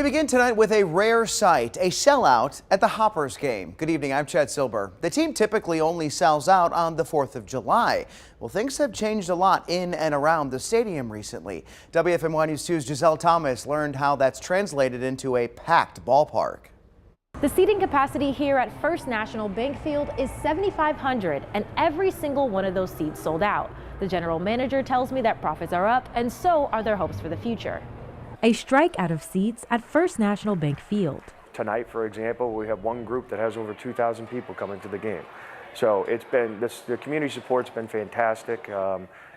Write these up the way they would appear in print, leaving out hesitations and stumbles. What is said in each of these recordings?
We begin tonight with a rare sight, a sellout at the Hoppers game. Good evening, I'm Chad Silber. The team typically only sells out on the 4th of July. Well, things have changed a lot in and around the stadium recently. WFMY News 2's Giselle Thomas learned how that's translated into a packed ballpark. The seating capacity here at First National Bank Field is 7,500, and every single one of those seats sold out. The general manager tells me that profits are up, and so are their hopes for the future. A strike out of seats at First National Bank Field. Tonight, for example, we have one group that has over 2,000 people coming to the game. So it's been, the community support's been fantastic,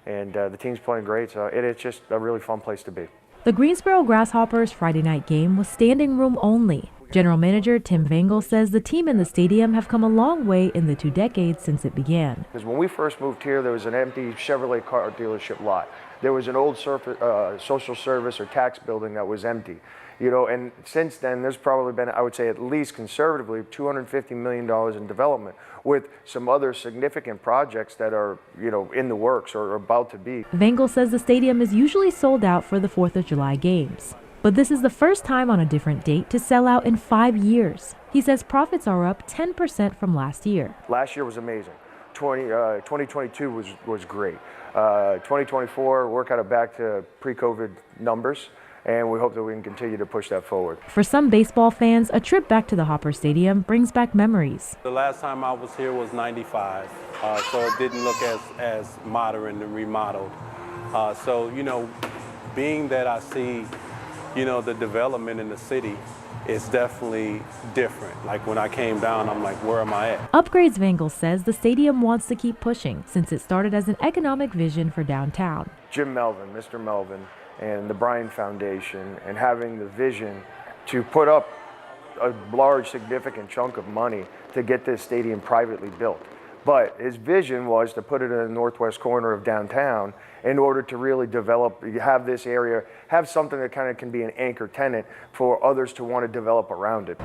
and the team's playing great, so it's just a really fun place to be. The Greensboro Grasshoppers Friday night game was standing room only. General Manager Tim Vangel says the team and the stadium have come a long way in the 2 decades since it began. Because when we first moved here, there was an empty Chevrolet car dealership lot. There was an old social service or tax building that was empty. You know, and since then, there's probably been, I would say at least conservatively, $250 million in development with some other significant projects that are, you know, in the works or about to be. Vangel says the stadium is usually sold out for the 4th of July games. But this is the first time on a different date to sell out in 5 years. He says profits are up 10% from last year. Last year was amazing. 2022 was great. 2024, we're kind of back to pre-COVID numbers, and we hope that we can continue to push that forward. For some baseball fans, a trip back to the Hopper Stadium brings back memories. The last time I was here was '95, so it didn't look as modern and remodeled. So, you know, being that I see, you know, the development in the city, it's definitely different. Like when I came down, I'm like, where am I at? Upgrades Vangel says the stadium wants to keep pushing since it started as an economic vision for downtown. Jim Melvin, Mr. Melvin, and the Bryan Foundation, and having the vision to put up a large, significant chunk of money to get this stadium privately built. But his vision was to put it in the northwest corner of downtown in order to really develop, have this area, have something that kind of can be an anchor tenant for others to want to develop around it.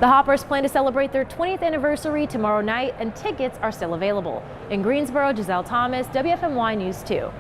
The Hoppers plan to celebrate their 20th anniversary tomorrow night, and tickets are still available. In Greensboro, Giselle Thomas, WFMY News 2.